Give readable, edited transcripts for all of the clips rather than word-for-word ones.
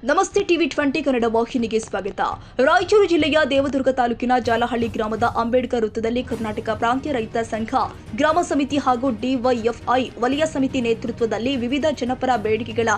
ನಮಸ್ತೆ ಟಿವಿ 20 ಕನ್ನಡ ವಾಹಿನಿಗೆ ಸ್ವಾಗತ. ರಾಯಚೂರು ಜಿಲ್ಲೆಯ ದೇವದುರ್ಗ ತಾಲೂಕಿನ ಜಾಲಹಳ್ಳಿ ಗ್ರಾಮದ ಅಂಬೇಡ್ಕರ್ ವೃತ್ತದಲ್ಲಿ ಕರ್ನಾಟಕ ಪ್ರಾಂತ್ಯ ರೈತ ಸಂಘ ಗ್ರಾಮ ಸಮಿತಿ ಹಾಗೂ ಡಿವೈಎಫ್ಐ ವಲಯ ಸಮಿತಿ ನೇತೃತ್ವದಲ್ಲಿ ವಿವಿಧ ಜನಪರ ಬೇಡಿಕೆಗಳ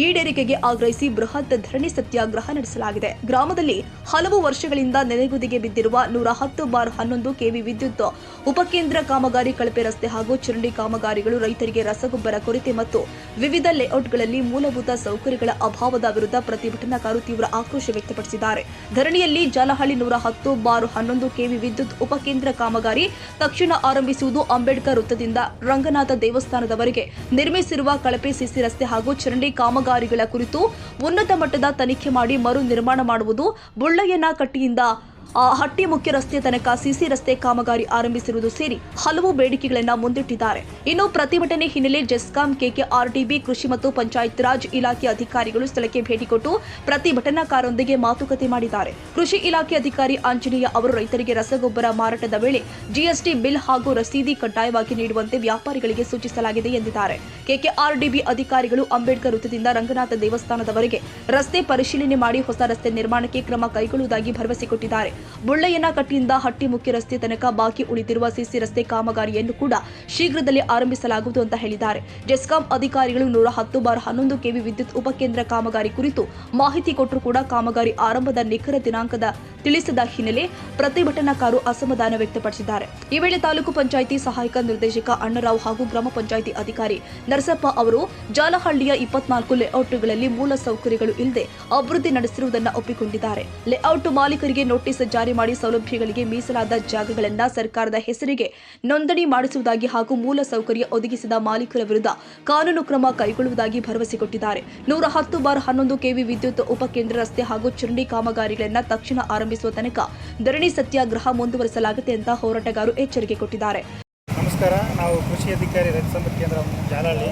ಈಡೇರಿಕೆಗೆ ಆಗ್ರಹಿಸಿ ಬೃಹತ್ ಧರಣಿ ಸತ್ಯಾಗ್ರಹ ನಡೆಸಲಾಗಿದೆ. ಗ್ರಾಮದಲ್ಲಿ ಹಲವು ವರ್ಷಗಳಿಂದ ನೆನೆಗುದಿಗೆ ಬಿದ್ದಿರುವ 110/11 ಕೆವಿ ವಿದ್ಯುತ್ ಉಪಕೇಂದ್ರ ಕಾಮಗಾರಿ, ಕಳಪೆ ರಸ್ತೆ ಹಾಗೂ ಚರಂಡಿ ಕಾಮಗಾರಿಗಳು, ರೈತರಿಗೆ ರಸಗೊಬ್ಬರ ಕೊರತೆ ಮತ್ತು ವಿವಿಧ ಲೇಔಟ್ಗಳಲ್ಲಿ ಮೂಲಭೂತ ಸೌಕರ್ಯಗಳ ಅಭಾವದ ವಿರುದ್ಧ ಪ್ರತಿಭಟನಾಕಾರರು ತೀವ್ರ ಆಕ್ರೋಶ ವ್ಯಕ್ತಪಡಿಸಿದ್ದಾರೆ. ಧರಣಿಯಲ್ಲಿ ಜಾಲಹಳ್ಳಿ 110/11 ಕೆವಿ ವಿದ್ಯುತ್ ಉಪಕೇಂದ್ರ ಕಾಮಗಾರಿ ತಕ್ಷಣ ಆರಂಭಿಸುವುದು, ಅಂಬೇಡ್ಕರ್ ವೃತ್ತದಿಂದ ರಂಗನಾಥ ದೇವಸ್ಥಾನದವರೆಗೆ ನಿರ್ಮಿಸಿರುವ ಕಳಪೆ ಸಿಸಿ ರಸ್ತೆ ಹಾಗೂ ಚರಂಡಿ ಕಾಮಗಾರಿಗಳ ಕುರಿತು ಉನ್ನತ ಮಟ್ಟದ ತನಿಖೆ ಮಾಡಿ ಮರು ನಿರ್ಮಾಣ ಮಾಡುವುದು, ಬುಳ್ಳಯ್ಯನಕಟ್ಟಿಯಿಂದ ಹಟ್ಟಿ ಮುಖ್ಯ ರಸ್ತೆ ತನಕ ಸಿಸಿ ರಸ್ತೆ ಕಾಮಗಾರಿ ಆರಂಭಿಸಿರುವುದು ಸೇರಿ ಹಲವು ಬೇಡಿಕೆಗಳನ್ನು ಮುಂದಿಟ್ಟಿದ್ದಾರೆ. ಇನ್ನು ಪ್ರತಿಭಟನೆ ಹಿನ್ನೆಲೆ ಜೆಸ್ಕಾಂ, ಕೆಕೆಆರ್ಡಿಬಿ, ಕೃಷಿ ಮತ್ತು ಪಂಚಾಯತ್ ರಾಜ್ ಇಲಾಖೆ ಅಧಿಕಾರಿಗಳು ಸ್ಥಳಕ್ಕೆ ಭೇಟಿ ಕೊಟ್ಟು ಪ್ರತಿಭಟನಾಕಾರರೊಂದಿಗೆ ಮಾತುಕತೆ ಮಾಡಿದ್ದಾರೆ. ಕೃಷಿ ಇಲಾಖೆ ಅಧಿಕಾರಿ ಆಂಜನೇಯ ಅವರು ರೈತರಿಗೆ ರಸಗೊಬ್ಬರ ಮಾರಾಟದ ವೇಳೆ ಜಿಎಸ್ಟಿ ಬಿಲ್ ಹಾಗೂ ರಸೀದಿ ಕಡ್ಡಾಯವಾಗಿ ನೀಡುವಂತೆ ವ್ಯಾಪಾರಿಗಳಿಗೆ ಸೂಚಿಸಲಾಗಿದೆ ಎಂದಿದ್ದಾರೆ. ಕೆಕೆಆರ್ಡಿಬಿ ಅಧಿಕಾರಿಗಳು ಅಂಬೇಡ್ಕರ್ ವೃತ್ತದಿಂದ ರಂಗನಾಥ ದೇವಸ್ಥಾನದವರೆಗೆ ರಸ್ತೆ ಪರಿಶೀಲನೆ ಮಾಡಿ ಹೊಸ ರಸ್ತೆ ನಿರ್ಮಾಣಕ್ಕೆ ಕ್ರಮ ಕೈಗೊಳ್ಳುವುದಾಗಿ ಭರವಸೆ ಕೊಟ್ಟಿದ್ದಾರೆ. ಬುಳ್ಳಯ್ಯನಕಟ್ಟಿಯಿಂದ ಹಟ್ಟಿ ಮುಖ್ಯ ರಸ್ತೆ ತನಕ ಬಾಕಿ ಉಳಿದಿರುವ ಸಿಸಿ ರಸ್ತೆ ಕಾಮಗಾರಿಯನ್ನು ಕೂಡ ಶೀಘ್ರದಲ್ಲೇ ಆರಂಭಿಸಲಾಗುವುದು ಅಂತ ಹೇಳಿದ್ದಾರೆ. ಜೆಸ್ಕಾಂ ಅಧಿಕಾರಿಗಳು 110/11 ಕೆವಿ ವಿದ್ಯುತ್ ಉಪಕೇಂದ್ರ ಕಾಮಗಾರಿ ಕುರಿತು ಮಾಹಿತಿ ಕೊಟ್ಟರೂ ಕೂಡ ಕಾಮಗಾರಿ ಆರಂಭದ ನಿಖರ ದಿನಾಂಕದ ತಿಳಿಸದ ಹಿನ್ನೆಲೆ ಪ್ರತಿಭಟನಾಕಾರರು ಅಸಮಾಧಾನ ವ್ಯಕ್ತಪಡಿಸಿದ್ದಾರೆ. ಈ ವೇಳೆ ತಾಲೂಕು ಪಂಚಾಯಿತಿ ಸಹಾಯಕ ನಿರ್ದೇಶಕ ಅಣ್ಣರಾವ್ ಹಾಗೂ ಗ್ರಾಮ ಪಂಚಾಯಿತಿ ಅಧಿಕಾರಿ ನರಸಪ್ಪ ಅವರು ಜಾಲಹಳ್ಳಿಯ 24 ಲೇಔಟ್ಗಳಲ್ಲಿ ಮೂಲ ಸೌಕರ್ಯಗಳು ಇಲ್ಲದೆ ಅಭಿವೃದ್ಧಿ ನಡೆಸಿರುವುದನ್ನು ಒಪ್ಪಿಕೊಂಡಿದ್ದಾರೆ. ಲೇಔಟ್ ಮಾಲೀಕರಿಗೆ ನೋಟಿಸ್ ಜಾರಿ ಮಾಡಿ ಸೌಲಭ್ಯಗಳಿಗೆ ಮೀಸಲಾದ ಜಾಗಗಳನ್ನು ಸರ್ಕಾರದ ಹೆಸರಿಗೆ ನೋಂದಣಿ ಮಾಡಿಸುವುದಾಗಿ ಹಾಗೂ ಮೂಲ ಸೌಕರ್ಯ ಒದಗಿಸಿದ ಮಾಲೀಕರ ವಿರುದ್ಧ ಕಾನೂನು ಕ್ರಮ ಕೈಗೊಳ್ಳುವುದಾಗಿ ಭರವಸೆ ಕೊಟ್ಟಿದ್ದಾರೆ. 110/11 ಕೆವಿ ವಿದ್ಯುತ್ ಉಪಕೇಂದ್ರ ರಸ್ತೆ ಹಾಗೂ ಚರಂಡಿ ಕಾಮಗಾರಿಗಳನ್ನು ತಕ್ಷಣ ಆರಂಭಿಸುವ ತನಕ ಧರಣಿ ಸತ್ಯಾಗ್ರಹ ಮುಂದುವರಿಸಲಾಗುತ್ತೆ ಅಂತ ಹೋರಾಟಗಾರರು ಎಚ್ಚರಿಕೆ ಕೊಟ್ಟಿದ್ದಾರೆ. ನಮಸ್ಕಾರ. ನಾವು ಕೃಷಿ ಅಧಿಕಾರಿ ರೈತ ಸಂಪರ್ಕ ಕೇಂದ್ರ ಜಾಲಹಳ್ಳಿ,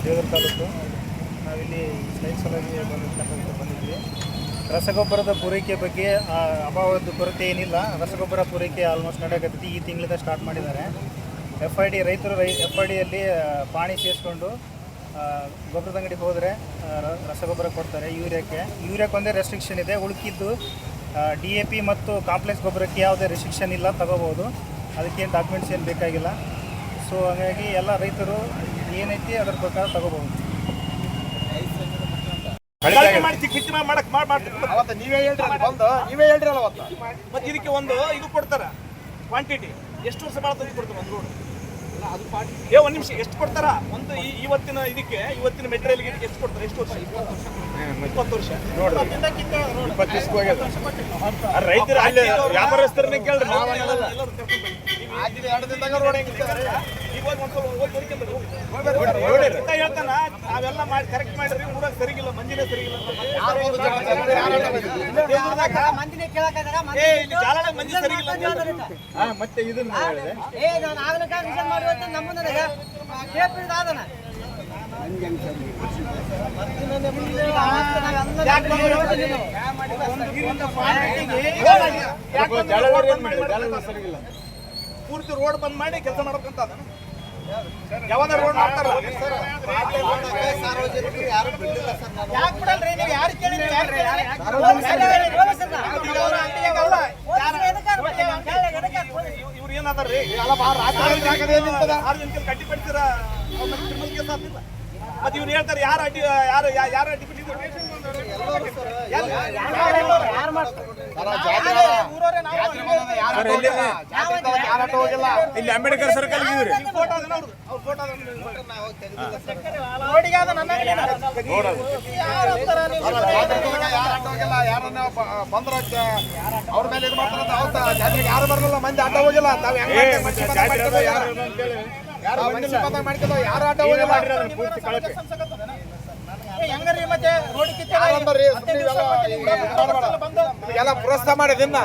ದೇವದುರ್ಗ ತಾಲೂಕು. ನಾವಿಲ್ಲಿ ಸ್ಲೈಡ್ ಸಲುವಾಗಿ ಬಂದಿದ್ವಿ. ರಸಗೊಬ್ಬರದ ಪೂರೈಕೆ ಬಗ್ಗೆ ಅಭಾವದ ಕೊರತೆ ಏನಿಲ್ಲ. ರಸಗೊಬ್ಬರ ಪೂರೈಕೆ ಆಲ್ಮೋಸ್ಟ್ ನಡೆಯಕತ್ತೈತಿ. ಈ ತಿಂಗಳಿಂದ ಸ್ಟಾರ್ಟ್ ಮಾಡಿದ್ದಾರೆ. FID ರೈತರು FIDಯಲ್ಲಿ ಪಾಣಿ ಸೇರಿಸ್ಕೊಂಡು ಗೊಬ್ಬರದ ಅಂಗಡಿಗೆ ಹೋದರೆ ರಸಗೊಬ್ಬರ ಕೊಡ್ತಾರೆ. ಯೂರಿಯಾಕ್ಕೆ ಒಂದೇ ರೆಸ್ಟ್ರಿಕ್ಷನ್ ಇದೆ. ಉಳುಕಿದ್ದು DAP ಮತ್ತು ಕಾಂಪ್ಲೆಕ್ಸ್ ಗೊಬ್ಬರಕ್ಕೆ ಯಾವುದೇ ರೆಸ್ಟ್ರಿಕ್ಷನ್ ಇಲ್ಲ, ತಗೋಬೋದು. ಅದಕ್ಕೇನು ಡಾಕ್ಯುಮೆಂಟ್ಸ್ ಏನು ಬೇಕಾಗಿಲ್ಲ. ಸೊ ಹಾಗಾಗಿ ಎಲ್ಲ ರೈತರು ಏನೈತಿ ಅದ್ರ ಪ್ರಕಾರ ತಗೋಬೋದು. ನೀವೇ ಹೇಳ್ರಿ ಮತ್ತೆ ಇದಕ್ಕೆ ಒಂದು ಇದು ಕೊಡ್ತಾರ ಕ್ವಾಂಟಿಟಿ ಎಷ್ಟು ವರ್ಷ ಭಾಳ ತಂದು ಕೊಡ್ತಾರೆ ಒಂದು ರೋಡ್. ಒಂದು ನಿಮಿಷ ಎಷ್ಟು ಕೊಡ್ತಾರ ಒಂದು ಇವತ್ತಿನ ಇದಕ್ಕೆ ಇವತ್ತಿನ ಮೆಟೀರಿಯಲ್ಗೆ ಎಷ್ಟು ಕೊಡ್ತಾರೆ? ಎಷ್ಟು ವರ್ಷ? 20 ವರ್ಷ. ರೈತರ ವ್ಯಾಪಾರಸ್ಥರನ್ನ ಕೇಳ್ರಿ. ಹೇಳ್ತಾನ ಅವೆಲ್ಲ ಮಾಡಿ ಕರೆಕ್ಟ್ ಮಾಡಿರಿ. ಊರಾಗ ಸರಿಗಿಲ್ಲ, ಮಂದಿನೇ ಸರಿಗಿಲ್ಲ. ಜಾಲಹಳ್ಳಿ ಮಂದಿ ಸರಿಗಿಲ್ಲ. ಮತ್ತೆ ಇದನ್ನ ಪೂರ್ತಿ ರೋಡ್ ಬಂದ್ ಮಾಡಿ ಕೆಲಸ ಮಾಡ್ಬೇಕಂತ ಯಾವಾಗ ರೋಡ್ ಮಾಡ್ತಾರ? ಯಾಕೆ ಬಿಡಲ್ರಿ ನೀವು? ಯಾರು ಕೇಳಿರಿ? ಇವ್ರು ಏನಾದಾರ್ರಿ ಕಟ್ಟಿ ಪಡಿಸಿರ ಮತ್ತೆ ಇವ್ರು ಹೇಳ್ತಾರೆ ಯಾರು ಅಡ್ಡಿ ಪಡಿಸಿದ್ರು? ಇಲ್ಲಿ ಅಂಬೇಡ್ಕರ್ ಸರ್ಕಲ್ ಬಂದ್ರ ಅವ್ರ ಮೇಲೆ ಇದು ಮಾಡ್ತಾರ. ಜಾತ್ರೆಗೆ ಯಾರು ಬರಲ್ಲ, ಮಂದಿ ಆಟ ಹೋಗಿಲ್ಲ. ತಾವ್ ಮಾಡ್ಕೊಳ್ಳೋ ಯಾರು ಆಟ ಹೋಗಿಲ್ಲ. ಹೆಂಗ್ರಿ ಮತ್ತೆ ಎಲ್ಲ ಪ್ರೋತ್ಸಾಹ ಮಾಡಿದಿನ್ನ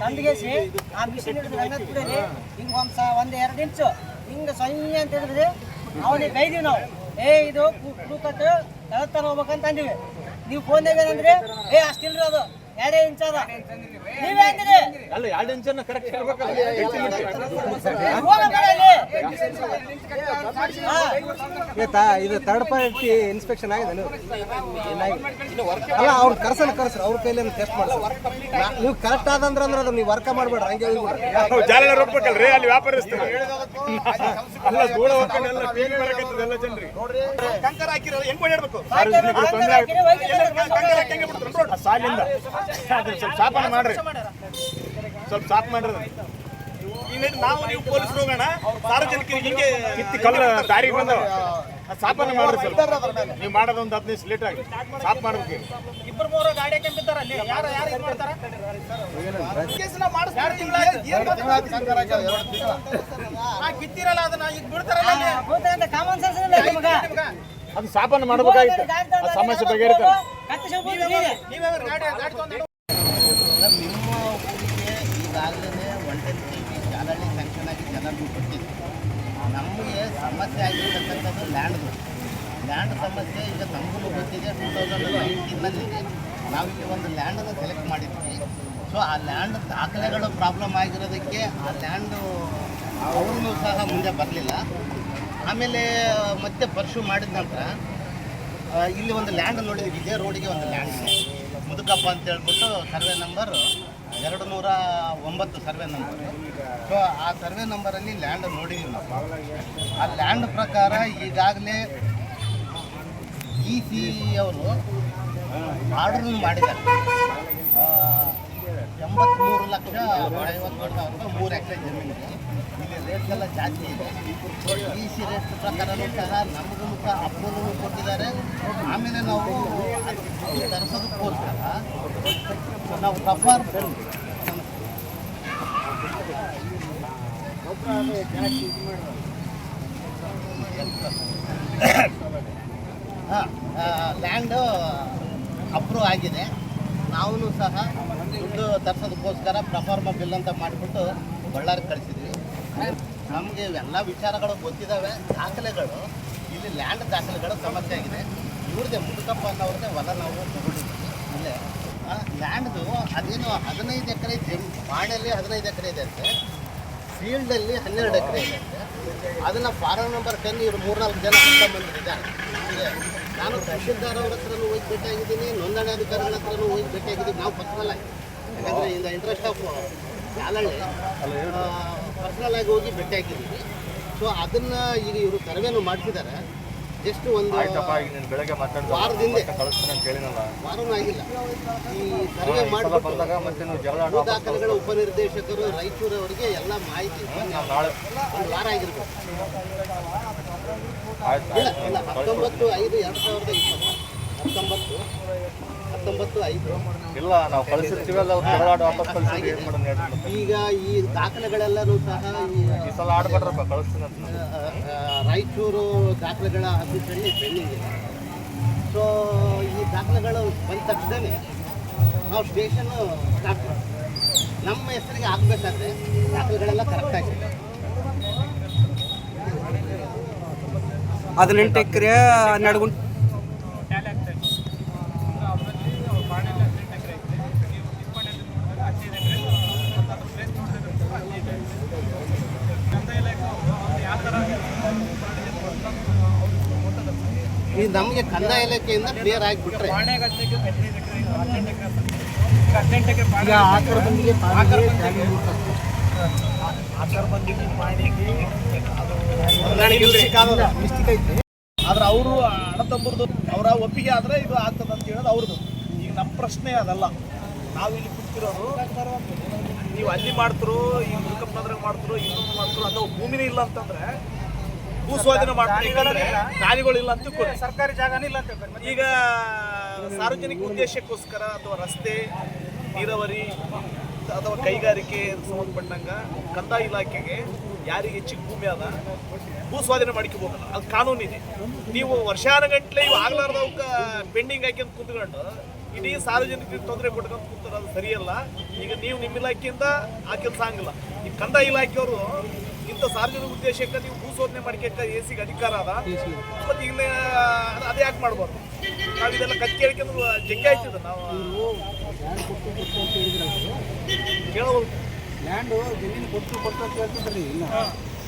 ತಂದಿಗೆಸಿ ಆ ಮಿಷಿನ್ ಹಿಡಿದು ರಂಗತ್ಪುರಲ್ಲಿ ಹಿಂಗೆ ಒಂದು 2 ಇಂಚು ಹಿಂಗೆ ಸೊನ್ನೆ ಅಂತ ಹೇಳಿದ್ರೆ ಅವನಿಗೆ ಬೈದೀವಿ ನಾವು. ಇದು ಕೂಕಟ್ಟು ತಳತ್ತಾನ ಹೋಗ್ಬೇಕಂತ ಅಂದಿವಿ. ನೀವು ಫೋನ್ದಾಗ ಏನಂದ್ರೆ ಅಷ್ಟಿಲ್ರಿ, ಅದು 2 ಇಂಚ್ ಅದ. ನೀವೇ ಅಂದಿರಿ ಅಲ್ಲ 2 ಇಂಚನ್ನ ಕರೆಕ್ಟ್ ಹೇಳ್ಬೇಕಲ್ಲ. ಇದು ಥರ್ಡ್ ಪಾರ್ಟಿ ಇನ್ಸ್ಪೆಕ್ಷನ್ ಆಗಿದೆ ಅಲ್ಲ ಅವ್ರು ಕರ್ಸ್ರಿ ಅವ್ರ ಕೈಲಿ ಟೆಸ್ಟ್ ಮಾಡಿ ನೀವು ಕರೆಕ್ಟ್ ಆದಂದ್ರೆ ಅದು ನೀವು ವರ್ಕ ಮಾಡ್ಬೇಡ್ರಿ ಹಂಗೆ ಜಾಲ ರೊಕ್ಕಬೇಕಲ್ರಿ ಅಲ್ಲಿ ವ್ಯಾಪಾರಸ್ಥರು ಅಲ್ಲ ಧೂಳ ಹೋಗ್ಕೊಂಡೆಲ್ಲ ಟಿವಿ ಬರಕತ್ತದೆಲ್ಲ ಜನರಿಗೆ ಕಂಕರ ಹಾಕಿರಲ್ಲ ಹೆಂಗ್ ಮಾಡ್ಬೇಕು ಸಾರ್ವಜನಿಕರು ತೊಂದರೆ ಕಂಕರ ಹಾಕಿ ಹೆಂಗೆ ಬಿಡ್ತಾರೆ ನೋಡ್ರಿ ಸಾಲಿಂದ ಸ್ವಲ್ಪ ಸಾಪನ ಮಾಡ್ರಿ ಸ್ವಲ್ಪ ಸಾಪ್ ಮಾಡ್ರಿ ಇನ್ನೇನು ನಾವು ನೀವು ಪೊಲೀಸರು ಹೋಗೋಣ ಸಾರ್ವಜನಿಕರಿಗೆ ಹಿಂಗೆ ಕಿತ್ತಿ ಕಲ್ಲು ದಾರಿಗೆ ಬಂದವ ಸಾಪನ ಮಾಡ್ರಿ ಸ್ವಲ್ಪ ನೀವು ಮಾಡೋದು ಒಂದು 15 ಲೇಟ್ ಆಗಿ ಸಾಪ್ ಮಾಡ್ಬೇಕು ಇಬ್ಬರು ಮೂರು ಗಾಡಿ ಹಾಕಿರ್ತಾರ ಅಲ್ಲಿ ಯಾರು ಇದು ಮಾಡ್ತಾರ ಕಿತ್ತಿರಲ್ಲ ಅದನ್ನ ಈಗ ಬಿಡ್ತಾರಲ್ಲ ಕಾಮನ್ ಸೆನ್ಸ್ ಇಲ್ಲ ನಿಮಗೆ ಅದು ಸಾಪನ ಮಾಡ್ಬೇಕಾಗಿತ್ತು ಆ ಸಮಸ್ಯೆ ಬಗೆಹರಿತಾರೆ ನಿಮ್ಮ ಊರಿಗೆ ಈಗಾಗಲೇ 110 kV ಜಾಲಹಳ್ಳಿ ಸ್ಯಾಂಕ್ಷನ್ ಆಗಿ ಜನರು ಕೊಟ್ಟಿದೆ. ನಮಗೆ ಸಮಸ್ಯೆ ಆಗಿರ್ತಕ್ಕಂಥದ್ದು ಲ್ಯಾಂಡ್ ಸಮಸ್ಯೆ ಈಗ ನಮಗೂ ಗೊತ್ತಿದೆ. 2019ನಲ್ಲಿ ನಾವಿಲ್ಲಿ ಒಂದು ಲ್ಯಾಂಡನ್ನು ಸೆಲೆಕ್ಟ್ ಮಾಡಿದ್ವಿ. ಸೊ ಆ ಲ್ಯಾಂಡ್ ದಾಖಲೆಗಳು ಪ್ರಾಬ್ಲಮ್ ಆಗಿರೋದಕ್ಕೆ ಆ ಲ್ಯಾಂಡು ಅವ್ರೂ ಸಹ ಮುಂದೆ ಬರಲಿಲ್ಲ. ಆಮೇಲೆ ಮತ್ತೆ ಪರ್ಶ್ಯೂ ಮಾಡಿದ ನಂತರ ಇಲ್ಲಿ ಒಂದು ಲ್ಯಾಂಡ್ ನೋಡಿದ್ವಿ. ಇದೇ ರೋಡಿಗೆ ಒಂದು ಲ್ಯಾಂಡ್ ಇದೆ ಮುದುಕಪ್ಪ ಅಂತ ಹೇಳ್ಬಿಟ್ಟು survey number 209 survey number. So ಆ ಸರ್ವೆ ನಂಬರಲ್ಲಿ ಲ್ಯಾಂಡ್ ನೋಡಿದ್ದೀವಿ ನಾವು. ಆ ಲ್ಯಾಂಡ್ ಪ್ರಕಾರ ಈಗಾಗಲೇ EC ಅವರು ಆರ್ಡರ್ ಮಾಡಿದ್ದಾರೆ. 83,50,50,000 3 ಎಕರೆ ಜಮೀನಿಗೆ. ಇಲ್ಲಿ ರೇಟ್ಸ್ ಎಲ್ಲ ಜಾಸ್ತಿ ಇದೆ. EC ರೇಟ್ ಪ್ರಕಾರನೂ ಸಹ ನಮಗೂ ಸಹ ಅಪ್ರೂವಲ್ ಕೊಟ್ಟಿದ್ದಾರೆ. ಆಮೇಲೆ ನಾವು ತರಿಸೋದಕ್ಕೋಸ್ಕರ ನಾವು ಪ್ರಫರ್ ಲ್ಯಾಂಡು ಅಪ್ರೂವ್ ಆಗಿದೆ. ನಾವು ಸಹ ದುಡ್ಡು ತರಿಸೋದಕ್ಕೋಸ್ಕರ ಪ್ರಫಾರ್ಮ ಬಿಲ್ ಅಂತ ಮಾಡಿಬಿಟ್ಟು ಬಳ್ಳಾರಿಗೆ ಕಳಿಸಿದ್ವಿ. ನಮಗೆ ಎಲ್ಲ ವಿಚಾರಗಳು ಗೊತ್ತಿದ್ದಾವೆ. ದಾಖಲೆಗಳು ಇಲ್ಲಿ ಲ್ಯಾಂಡ್ ದಾಖಲೆಗಳು ಸಮಸ್ಯೆ ಆಗಿದೆ. ಇವ್ರದ್ದೇ ಮುದುಕಪ್ಪ ಅನ್ನೋರಿಗೆ ಹೊಲ ನಾವು ತಗೊಂಡಿದ್ದೀವಿ. ಇಲ್ಲೇ ಲ್ಯಾಂಡ್ದು ಅದೇನು 15 ಎಕರೆ ಬಾಣಲ್ಲಿ 15 ಎಕರೆ ಇದೆ ಅಂತೆ, ಫೀಲ್ಡಲ್ಲಿ 12 ಎಕರೆ ಇದೆ ಅಂತೆ. ಅದನ್ನು ಫಾರಂ ನಂಬರ್ 10 ಇವರು 3-4 ಜನ ಬಂದಿದ್ದಾರೆ. ನಾನು ತಹಶೀಲ್ದಾರ್ ಅವ್ರ ಹತ್ರನೂ ಹೋಗಿ ಭೇಟಿಯಾಗಿದ್ದೀನಿ, ನೋಂದಣಿ ಅಧಿಕಾರಿಗಳ ಹತ್ರನೂ ಹೋಗಿ ಭೇಟಿಯಾಗಿದ್ದೀನಿ. ನಾವು ಪರ್ಸನಲ್ ಆಗಿ, ಯಾಕಂದರೆ in the interest of Jalahalli personal ಆಗಿ ಹೋಗಿ ಭೇಟಿಯಾಗಿದ್ದೀವಿ. ಸೊ ಅದನ್ನು ಈಗ ಇವರು ಸರ್ವೇನು ಮಾಡಿಸಿದ್ದಾರೆ. ಜಸ್ಟ್ ಒಂದು ಬೆಳಗ್ಗೆ ವಾರದಿಂದ ವಾರನೂ ಆಗಿಲ್ಲ. ಈ ಸರ್ವೆ ಮಾಡಿಬಿಟ್ಟು ಭೂ ದಾಖಲೆಗಳ ಉಪನಿರ್ದೇಶಕರು ರಾಯಚೂರು ಅವರಿಗೆ ಎಲ್ಲ ಮಾಹಿತಿ ಒಂದು ವಾರ ಆಗಿರ್ಬೇಕು. ಇಲ್ಲ 19/5/2020 19/5 ಇಲ್ಲ ನಾವು ಕಳಿಸಿರ್ತೀವಲ್ಲ ಈಗ ಈ ದಾಖಲೆಗಳೆಲ್ಲನೂ ಸಹ ಈ ಸಲ ಆಡ್ಬಿಟ್ರಪ್ಪ ಕಳಿಸ್ತೀನಿ ಅಂತ ರಾಯಚೂರು ದಾಖಲೆಗಳ ಆಫೀಸಲ್ಲಿ ಪೆಂಡಿಂಗ್ ಇದೆ. ಸೊ ಈ ದಾಖಲೆಗಳು ಬಂದ ತಕ್ಷಣವೇ ನಾವು ಸ್ಟೇಷನ್ನು ಸ್ಟಾರ್ಟ್ ಮಾಡ್ತೀವಿ. ನಮ್ಮ ಹೆಸರಿಗೆ ಆಗಬೇಕಾದ್ರೆ ದಾಖಲೆಗಳೆಲ್ಲ ಕರೆಕ್ಟ್ ಆಗಿದೆ. 18 ಎಕರೆ 12 ಗುಂಟೆ ಇದು ನಮಗೆ ಕಂದಾಯ ಇಲಾಖೆಯಿಂದ ಕ್ಲಿಯರ್ ಆಗಿಬಿಟ್ರೆ ಆದ್ರೆ ಅವರು ಹಣ ತಂಬುದು ಅವರ ಒಪ್ಪಿಗೆ ಆದ್ರೆ ಇದು ಆಗ್ತದೆ ಅಂತ ಹೇಳೋದು ಅವ್ರದ್ದು. ಈಗ ನಮ್ಮ ಪ್ರಶ್ನೆ ಅದಲ್ಲ. ನಾವು ಇಲ್ಲಿ ಕೂತಿರೋದು ನೀವು ಅಲ್ಲಿ ಮಾಡ್ತಿರೋ ಈ ಮುದುಕಪ್ಪನದ್ರಾಗ ಮಾಡ್ತಿರೋ ಇನ್ನೊಂದು ಮಾಡ್ತಿರೋ ಅಥವಾ ಭೂಮಿನೇ ಇಲ್ಲ ಅಂತಂದ್ರೆ ಭೂ ಸ್ವಾಧೀನ ಮಾಡ್ತಾರೆ. ಯಾಕಂದ್ರೆ ಗಾಲಿಗಳಿಲ್ಲ ಅಂತ ತಿಳ್ಕೊಳ್ಳಿ, ಸರ್ಕಾರಿ ಜಾಗನೇ ಇಲ್ಲ ಅಂತ ತಿಳ್ಕೊಳ್ಳಿ. ಈಗ ಸಾರ್ವಜನಿಕ ಉದ್ದೇಶಕ್ಕೋಸ್ಕರ ಅಥವಾ ರಸ್ತೆ, ನೀರಾವರಿ ಅಥವಾ ಕೈಗಾರಿಕೆ ಸಂಬಂಧಪಟ್ಟಂಗ ಕಂದಾಯ ಇಲಾಖೆಗೆ ಯಾರಿಗೆ ಹೆಚ್ಚಿಗೆ ಭೂಮಿ ಅದ ಭೂ ಸ್ವಾಧೀನ ಮಾಡ್ಕೋಬೋದಲ್ಲ, ಅದು ಕಾನೂನಿದೆ. ನೀವು ವರ್ಷಾನುಗಂಟ್ಲೆ ಇವು ಆಗ್ಲಾರ್ದವಕ್ಕೆ ಪೆಂಡಿಂಗ್ ಹಾಕಿ ಅಂತ ಕೂತ್ಕೊಂಡು ಇಡೀ ಸಾರ್ವಜನಿಕರಿಗೆ ತೊಂದರೆ ಕೊಟ್ಕೊಂಡು ಕೂತಾರೆ, ಅದು ಸರಿಯಲ್ಲ. ಈಗ ನೀವು ನಿಮ್ಮ ಇಲಾಖೆಯಿಂದ ಆ ಕೆಲಸ ಆಗಿಲ್ಲ. ಈ ಕಂದಾಯ ಇಲಾಖೆಯವರು ಇಂಥ ಸಾರ್ವಜನಿಕ ಉದ್ದೇಶಕ್ಕೆ ನೀವು ಭೂ ಶೋಧನೆ ಮಾಡ್ಲಿಕ್ಕೆ ಎಸಿಗೆ ಅಧಿಕಾರ ಅದ, ಮತ್ತು ಈಗ ಅದೇ ಯಾಕೆ ಮಾಡ್ಬಾರ್ದು? ನಾವು ಇದೆಲ್ಲ ಕತ್ತಿ ಹೇಳ್ಕೊಂಡು ಜಗ್ಗಿ ಆಯ್ತದ ನಾವು ಕೇಳೋದು ಲ್ಯಾಂಡು ಜಮೀನು ಕೊಟ್ಟು ಅಂತ ಹೇಳ್ತಿದ್ರಿ ಇನ್ನು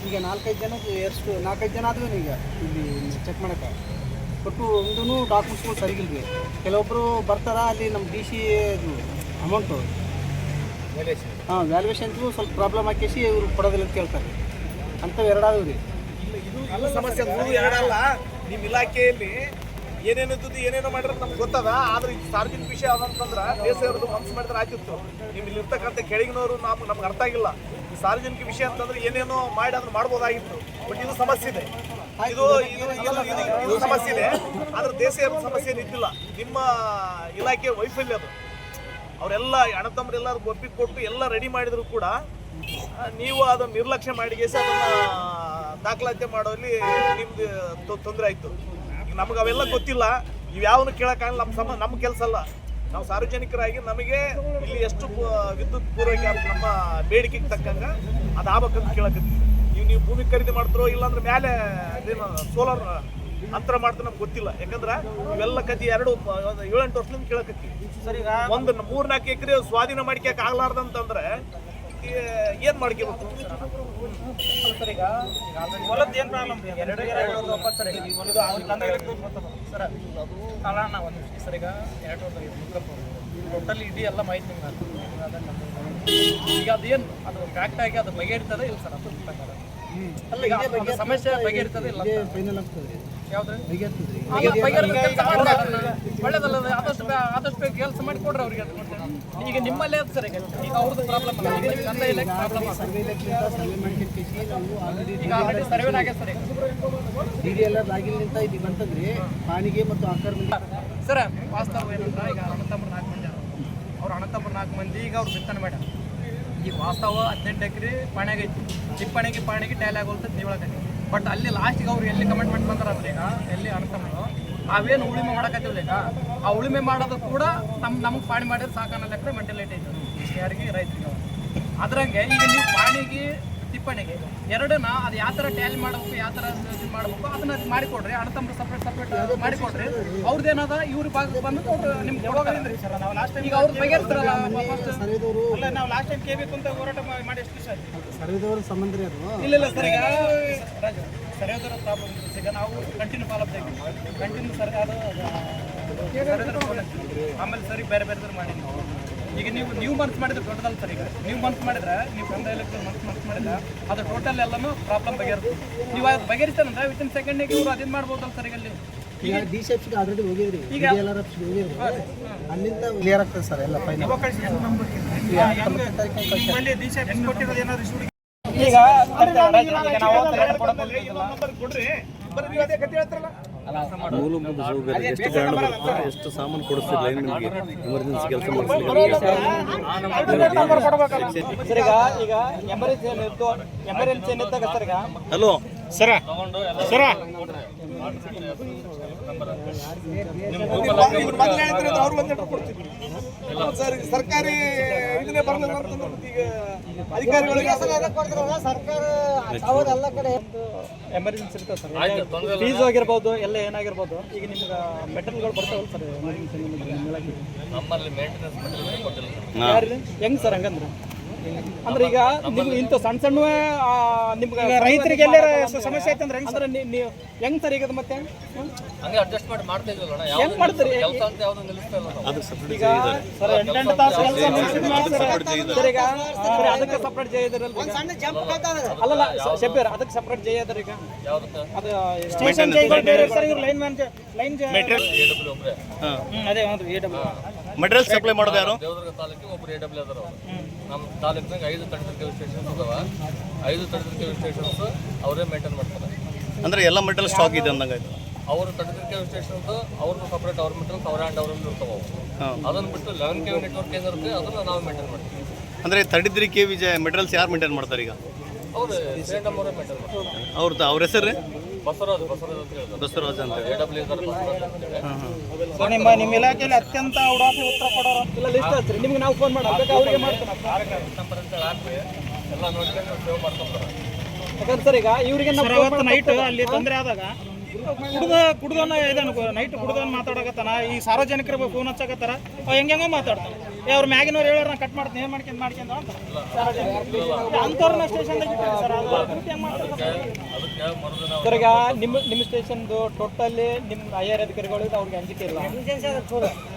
ಈಗ 4-5 ಜನ ಆದ್ವಿ ಈಗ ಇಲ್ಲಿ ಚೆಕ್ ಮಾಡಕ್ಕೆ ಕೊಟ್ಟು ಒಂದೂ ಡಾಕ್ಯುಮೆಂಟ್ಸ್ಗಳು ಸರಿಗಿಲ್ರಿ. ಕೆಲವೊಬ್ಬರು ಬರ್ತಾರ ಅಲ್ಲಿ ನಮ್ಮ ಡಿ ಸಿ ಅಮೌಂಟು ವ್ಯಾಲ್ಯೂಯೇಷನ್ ಸ್ವಲ್ಪ ಪ್ರಾಬ್ಲಮ್ ಹಾಕಿಸಿ ಇವ್ರು ಕೊಡೋದಿಲ್ಲ ಅಂತ ಕೇಳ್ತಾರೆ. ಅಂಥವು ಎರಡಾದವು ರೀ. ಇದು ಸಮಸ್ಯೆ ಎರಡಲ್ಲ. ನಿಮ್ಮ ಇಲಾಖೆಯಲ್ಲಿ ಏನೇನಿದ್ದು ಏನೇನೋ ಮಾಡಿದ್ರೆ ನಮ್ಗೆ ಗೊತ್ತದ. ಆದ್ರೆ ಇದು ಸಾರ್ವಜನಿಕ ವಿಷಯ ಅದಂತಂದ್ರೆ ದೇಶವ್ರದ್ದು ಮನಸ್ಸು ಮಾಡಿದ್ರೆ ಆಗ್ತಿತ್ತು. ನೀವು ಇಲ್ಲಿರ್ತಕ್ಕಂಥ ಕೆಳಗಿನವರು ನಮ್ಗೆ ಅರ್ಥ ಆಗಿಲ್ಲ. ಈ ಸಾರ್ವಜನಿಕ ವಿಷಯ ಅಂತಂದ್ರೆ ಏನೇನೋ ಮಾಡಿ ಅದನ್ನ ಮಾಡ್ಬೋದಾಗಿತ್ತು. ಬಟ್ ಇದು ಸಮಸ್ಯೆ ಇದೆ, ಇದು ಸಮಸ್ಯೆ ಇದೆ. ಆದ್ರೆ ದೇಶವ್ರ ಸಮಸ್ಯೆ ಇದ್ದಿಲ್ಲ. ನಿಮ್ಮ ಇಲಾಖೆ ವೈಫಲ್ಯ ಅದು. ಅವರೆಲ್ಲ ಅಣ್ಣತಮ್ಮರೆಲ್ಲರೂ ಒಪ್ಪಿಗೆ ಕೊಟ್ಟು ಎಲ್ಲ ರೆಡಿ ಮಾಡಿದ್ರು ಕೂಡ ನೀವು ಅದನ್ನು ನಿರ್ಲಕ್ಷ್ಯ ಮಾಡಿಗೆಸಿ ಅದನ್ನು ದಾಖಲಾತಿ ಮಾಡೋಲ್ಲಿ ನಿಮ್ದು ತೊಂದರೆ ಆಯಿತು. ಈಗ ನಮ್ಗೆ ಅವೆಲ್ಲ ಗೊತ್ತಿಲ್ಲ, ಇವ್ಯಾವನು ಕೇಳೋಕ್ಕಾಗಲ್ಲ. ನಮ್ಮ ಕೆಲಸ ಅಲ್ಲ. ನಾವು ಸಾರ್ವಜನಿಕರಾಗಿ ನಮಗೆ ಇಲ್ಲಿ ಎಷ್ಟು ವಿದ್ಯುತ್ ಪೂರೈಕೆ ನಮ್ಮ ಬೇಡಿಕೆಗೆ ತಕ್ಕಂಗೆ ಅದು ಆಗ್ಬೇಕಂತ ಕೇಳಕತ್ತೀವಿ. ನೀವು ಭೂಮಿ ಖರೀದಿ ಮಾಡ್ತಿರೋ ಇಲ್ಲಾಂದ್ರೆ ಮೇಲೆ ಅದೇನು ಸೋಲಾರ್ ಅಂತರ ಮಾಡ್ತಾರೆ ನಮ್ಗೆ ಗೊತ್ತಿಲ್ಲ. ಯಾಕಂದ್ರೆ ಇವೆಲ್ಲ ಕತಿ 7-8 ವರ್ಷದಿಂದ ಕೇಳಕತ್ತೀವಿ. ಒಂದು 3-4 ಎಕರೆ ಸ್ವಾಧೀನ ಮಾಡ್ಕೊಳಕ್ಕೆ ಆಗ್ಲಾರ್ದಂತಂದ್ರೆ ಏನ್ ಮಾಡ್ಕೋಬೇಕು ಸರ್? ಈಗ ಹೊಲದ ಏನ್ ಪ್ರಾಬ್ಲಮ್ ರೀ? 2 ಸರ್ ಇದು ಅವ್ರಿಗೆ ಸರ್ ಅದು ಕಾಲ ನಾವು ಒಂದು ಸರ್ ಈಗ 2 ಟೋಟಲ್ ಇಡೀ ಎಲ್ಲ ಮಾಹಿತಿ ಈಗ ಅದೇನು ಅದು ಕರೆಕ್ಟ್ ಆಗಿ ಅದು ಬಗೆಹರಿತದೆ ಇಲ್ಲ ಸರ್? ಅದು ಅಲ್ಲ, ಈಗ ಸಮಸ್ಯೆ ಬಗೆಹರಿತದೆ ಇಲ್ಲ ಒಳ್ಳೇದಲ್ಲ. ಆದಷ್ಟು ಬೇಗ ಕೆಲಸ ಮಾಡಿ ಕೊಡ್ರಿ ಅವ್ರಿಗೆ. ಈಗ ನಿಮ್ಮಲ್ಲೇ ಅದು ಸರ್. ಈಗ ಅವ್ರದ್ದು ಪ್ರಾಬ್ಲಮ್ ಅಲ್ಲ, ಈಗ ಪ್ರಾಬ್ಲಮ್ ಈಗ ಆಲ್ರೆಡಿ ಸರ್ವೆ ಆಗ್ಯದ ಸರ್. ಆಗಿಲ್ಲಿಂದ ಇಲ್ಲಿ ಬಂತಂದ್ರಿ ಪಾಣಿಗೆ ಮತ್ತು ಆಕರ್ಮಿಗೆ ಸರ್ ವಾಸ್ತವ ಏನಂದ್ರೆ ಈಗ ಅಣ್ಣತಮ್ಮರು 4 ಮಂದಿ ಅವ್ರ ಅಣ್ಣತಮ್ಮರು 4 ಮಂದಿ ಈಗ ಅವ್ರು ಬಿತ್ತನೆ ಮಾಡ್ಯಾರ. ಈಗ ವಾಸ್ತವ 18 ಎಕರೆ ಪಾಣ್ಯಾಗ ಐತಿ. ಚಿಪ್ಪಣಿಗೆ ಪಾಣಿಗೆ ಟ್ಯಾಲಿ ಆಗೋಲ್ತ ನೀವಳಕೈತಿ. ಬಟ್ ಅಲ್ಲಿ ಲಾಸ್ಟಿಗೆ ಅವ್ರು ಎಲ್ಲಿ ಕಮಿಟ್ಮೆಂಟ್ ಬಂದಾರಂದ್ರೆ ಈಗ ಎಲ್ಲಿ ಅನ್ಕೊಂಡು ನಾವೇನು ಉಳಿಮೆ ಮಾಡಕತ್ತೀವಿ ಈಗ ಆ ಉಳಿಮೆ ಮಾಡೋದು ಕೂಡ ನಮ್ಗೆ ಪಾಣಿ ಮಾಡಿದ್ರೆ ಸಾಕನ್ನೋ ಲೆಕ್ಕ ಮೆಂಟಲಿಟಿ ಐತೆ ಯಾರಿಗೆ ರೈತರಿಗೆ. ಅದ್ರಂಗೆ ಈಗ ನೀವು ಪಾಣಿಗೆ ಟಿಪ್ಪಣಿಗೆ ಎರಡನ್ನ ಅದು ಯಾವ ಥರ ಟ್ಯಾಲಿ ಮಾಡಬೇಕು, ಯಾವ ಥರ ಇದು ಮಾಡಬೇಕು ಅದನ್ನ ಮಾಡಿಕೊಡ್ರಿ. ಅಣ್ಣತಮ್ಮರು ಸಪ್ರೇಟ್ ಮಾಡಿಕೊಡ್ರಿ. ಅವ್ರದ್ದೇನದ ಇವ್ರ ಭಾಗ ಬಂದು ನಿಮ್ಗೆ ಕೊಡೋದ್ರಿ ಸರ್. ನಾವು ಲಾಸ್ಟ್ ಟೈಮ್ ಈಗ ಅವ್ರು ಬಗೆಹರಿಸ್ತಾರಲ್ಲ, ನಾವು ಲಾಸ್ಟ್ ಟೈಮ್ ಕೇಳಬೇಕು ಅಂತ ಹೋರಾಟ ಮಾಡಿ ಎಷ್ಟು ದಿವಸ ಆಯ್ತು? ಸರ್ವೇದವ್ರ ಸಂಬಂಧ ರೀ ಅದು. ಇಲ್ಲ ಸರ್, ಈಗ ಸರ್ವೇದರ ಪ್ರಾಬ್ಲಮ್ ಈಗ ನಾವು continue follow up continue sir ಅದು ಆಮೇಲೆ ಸರಿ ಬೇರೆ ಮಾಡಿ ಈಗ ನೀವು ಮನ್ಸು ಮಾಡಿದ್ರೆ ದೊಡ್ಡದಲ್ಲ ಸರ್. ಈಗ ನೀವು ಮನ್ಸು ಮಾಡಿದ್ರೆ ನೀವು ಕಂದ ಮನ್ಸು ಮಾಡಿದ್ರೆ ಅದು ಟೋಟಲ್ ಎಲ್ಲನೂ ಪ್ರಾಬ್ಲಮ್ ಬಗೆಹರಿಸ್ತದೆ. ನೀವು ಅದು ಬಗೆಹರಿಸ್ತಾನಂದ್ರೆ ವಿತಿನ್ ಸೆಕೆಂಡಿಗೆ ಇವರು ಅದನ್ನ ಮಾಡ್ಬೋದಲ್ಲ ಸರ್. ಈಗ ಅಲ್ಲಿ ಈಗ ಡಿ ಸಿ ಎಫ್ಗೆ ಆಲ್ರೆಡಿ ಹೋಗಿದ್ರಿ, ಈಗ ಎಲ್ಲರ ಹೋಗಿದ್ರಿ, ಅಲ್ಲಿಂದ ಕ್ಲಿಯರ್ ಆಗ್ತದೆ ಸರ್ ಎಲ್ಲ ಫೈನಲ್. ಈಗ ಕೊಡ್ರಿ ಮೂಲಭೂತ ಸೌಕರ್ಯ ಎಷ್ಟು ಕಾರಣ ಬರುತ್ತೆ, ಎಷ್ಟು ಸಾಮಾನು ಕೊಡಿಸ್ತೀರಿ ಲೈನ್ ನಿಮಗೆ ಎಮರ್ಜೆನ್ಸಿ ಕೆಲಸ ಮಾಡಿಸ್ಲಿಕ್ಕೆ? ಸರ್ ಈಗ ಎಮರ್ಜೆನ್ಸಿ ಏನಿದ್ದಾಗ ಸರ್ ಈಗ ಹಲೋ ಸರ ಸರ್ ಸರ್ಕಾರಿ ಇದನ್ನೇ ಬರಲಿಲ್ಲ ಅಂತಂದ್ರೆ ಈಗ ಅಧಿಕಾರಿಗಳಿಗೆ ಸರ್ಕಾರ ಅವರೆಲ್ಲ ಕಡೆ ಎಮರ್ಜೆನ್ಸಿ ಇರ್ತದೆ ಸರ್. ಫೀಸ್ ಆಗಿರ್ಬೋದು ಎಲ್ಲ ಏನಾಗಿರ್ಬೋದು. ಈಗ ನಿಮ್ಗೆ ಮೆಟೀರಿಯಲ್ಗಳು ಬರ್ತಾವಲ್ಲ ಸರ್ ನಮ್ಮಲ್ಲಿ ಮೇಂಟೆನೆನ್ಸ್ ಹೆಂಗ್ ಸರ್? ಹಂಗಂದ್ರೆ ಅಂದ್ರೆ ಈಗ ನಿಮ್ಗೆ ಇಂಥ ಸಣ್ಣ ನಿಮ್ಗೆ ರೈತರಿಗೆ ಎಲ್ಲರ ಸಮಸ್ಯೆ ಐತಂದ್ರೆ ಅಂದ್ರೆ ನೀವು ಹೆಂಗ್ ಸರ್? ಈಗ ಮತ್ತೆ ಹಂಗೆ ಅಡ್ಜಸ್ಟ್ ಮಾಡಿ ಮಾಡ್ತಾ ಇದ್ವಲ್ಲ, ಹೆಂಗ್ ಮಾಡ್ತೀರಿ? ಕೆಲಸ ಅಂತ ಯಾವ್ದು ನಿಲ್ಲಿಸ್ತಾ ಇಲ್ಲ ನಾವು. ಈಗ ಸರ್ 8 ತಾಸು ಕೆಲಸ ಸರ್. ಈಗ ಅದಕ್ಕೆ ಸಪ್ರೇಟ್ ಜೈ ಇದ್ರಲ್ಲ ಸಣ್ಣ ಜಂಪ್ ಅಲ್ಲಲ್ಲ ಶಬ್ಬೀರ್, ಅದಕ್ಕೆ ಸಪ್ರೇಟ್ ಜೈ ಅದ್ರ ಈಗ ಯಾವ್ದಕ್ಕೆ ಅದು ಸ್ಟೇಷನ್ ಜೈ ಸರ್. ಇವ್ರು ಲೈನ್ AW ಒಬ್ರೆ ಅದೇ ಹೌದು AW ಮೆಟೀರಿಯಲ್ ಸಪ್ಲೈ ಮಾಡೋದು ಯಾರು? ದೇವದುರ್ಗ ತಾಲೂಕಿಗೆ ಒಬ್ರು AW ಅದಾರ. ನಮ್ಮ ತಾಲೂಕಿನಾಗ 5 ತಡೆಗಟ್ಟುವಿಕೆ ಸ್ಟೇಷನ್ಸ್ ಅದಾವ. 5 ತಡೆಗಟ್ಟುವಿಕೆ ಸ್ಟೇಷನ್ಸ್ ಅವರೇ ಮೇಂಟೈನ್ ಮಾಡ್ತಾರೆ. ಅಂದ್ರೆ ಎಲ್ಲ ಮೆಟೀರಿಯಲ್ ಸ್ಟಾಕ್ ಇದೆ ಅಂದಂಗೆ ಆಯ್ತು. ಅವರು ತಡೆಗಟ್ಟುವಿಕೆ ಸ್ಟೇಷನ್ಸ್ ಅವ್ರದ್ದು ಸಪ್ರೇಟ್ ಅವ್ರ ಮೆಟೀರಿಯಲ್ಸ್ ಅವ್ರ ಹ್ಯಾಂಡ್ ಅವರಲ್ಲಿ ಇರ್ತಾವೆ. ಅದನ್ನು ಬಿಟ್ಟು 11 KV ನೆಟ್ವರ್ಕ್ ಏನಿರುತ್ತೆ ಅದನ್ನು ನಾವು ಮೇಂಟೈನ್ ಮಾಡ್ತೀವಿ. ಅಂದ್ರೆ 33 KV ಮೆಟೀರಿಯಲ್ಸ್ ಯಾರು ಮೇಂಟೈನ್ ಮಾಡ್ತಾರೆ ಈಗ? ಅವರು ಸೇಂಡಮ್ ಅವರೇ ಮೇಂಟೈನ್ ಮಾಡ್ತಾರೆ. ಅವ್ರ ಹೆಸರು ಬಸವರಾಜ್ ಅಂತ ಹೇಳಿದ್ರು. ಬಸವರಾಜ್ ಅಂತ AW ಇದ್ದಾರೆ ಬಸವರಾಜ್ ಅಂತ ಹೇಳಿ. ನಿಮ್ಮ ಇಲಾಖೆಯಲ್ಲಿ ಅತ್ಯಂತ ಉಡಾಫಿ ಉತ್ತರ ಕೊಡೋರು ಇಲ್ಲ ಲಿಸ್ಟ್ ಹಚ್ಚಿರಿ. ನಿಮ್ಗೆ ನಾವು ಫೋನ್ ಮಾಡಬೇಕು, ಅವ್ರಿಗೆ ಮಾಡ್ತಾರೆ ನಂಬರ್ ಅಂತ ಹೇಳಿ ಹಾಕಿ ಎಲ್ಲ ನೋಡ್ಕೊಂಡು ಸೇವ್ ಮಾಡ್ಕೊಂತಾರೆ. ಯಾಕಂದ್ರೆ ಸರ್ ಈಗ ಇವರಿಗೆ ನೈಟ್ ಅಲ್ಲಿ ತೊಂದರೆ ಆದಾಗ ಕುಡ್ದವನ್ನ ನೈಟ್ ಕುಡ್ದವನ್ನ ಮಾತಾಡಕತ್ತಾನ. ಈ ಸಾರ್ವಜನಿಕರಿಗೆ ಫೋನ್ ಹಚ್ಚಕತ್ತಾರ, ಹೆಂಗೆಂಗೋ ಮಾತಾಡ್ತಾನೆ. ಅವ್ರ ಮ್ಯಾಗಿನವ್ರು ಹೇಳೋರು ನಾ ಕಟ್ ಮಾಡ್ತೀನಿ ಏನು ಮಾಡ್ಕೊಂಡ್ ಅಂತ ಅಂಥವ್ರನ್ನ ಸ್ಟೇಷನ್ದಾಗ ಇಟ್ಟಿದ್ದಾರೆ ಸರ್. ಅದು ಹೆಂಗೆ ಮಾಡ್ತಾರೆ ಸರ್? ಈಗ ನಿಮ್ಮ ಸ್ಟೇಷನ್ದು ಟೋಟಲಿ ನಿಮ್ಮ IR ಅಧಿಕಾರಿಗಳಿಗೆ ಅವ್ರಿಗೆ ಅಂಜಿಕೆ ಇಲ್ಲ,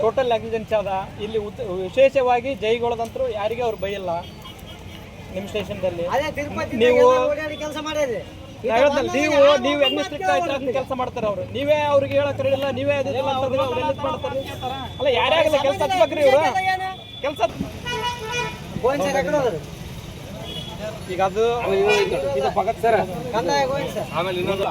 ಟೋಟಲ್ ನೆಗ್ಲಿಜೆನ್ಸ್ ಅದ. ಇಲ್ಲಿ ವಿಶೇಷವಾಗಿ ಜೈಗಳದಂತರೂ ಯಾರಿಗೆ ಅವ್ರು ಬೈಯಲ್ಲ ನಿಮ್ಮ ಸ್ಟೇಷನ್ದಲ್ಲಿ. ನೀವು ಕೆಲಸ ಮಾಡಿದ್ರಿ ನೀವು ಎಲ್ಲಿ ಸ್ಟ್ರಿಕ್ಟ್ ಆಯ್ತು ಅದನ್ನ ಕೆಲಸ ಮಾಡ್ತಾರೆ ಅವರು. ನೀವೇ ಅವ್ರಿಗೆ ಹೇಳಕ್ ಇಲ್ಲ, ನೀವೇ ಮಾಡ್ತಾರೆ. ಅಲ್ಲ ಯಾರ್ಯಾಗಲ್ಲ ಕೆಲಸ ಹಚ್ಬೇಕ್ರಿ ಇವರು ಕೆಲಸ. ಈಗ ಅದು ಇದು ಭಗತ್ ಸರ್ ಆಮೇಲೆ ಇನ್ನೊಂದು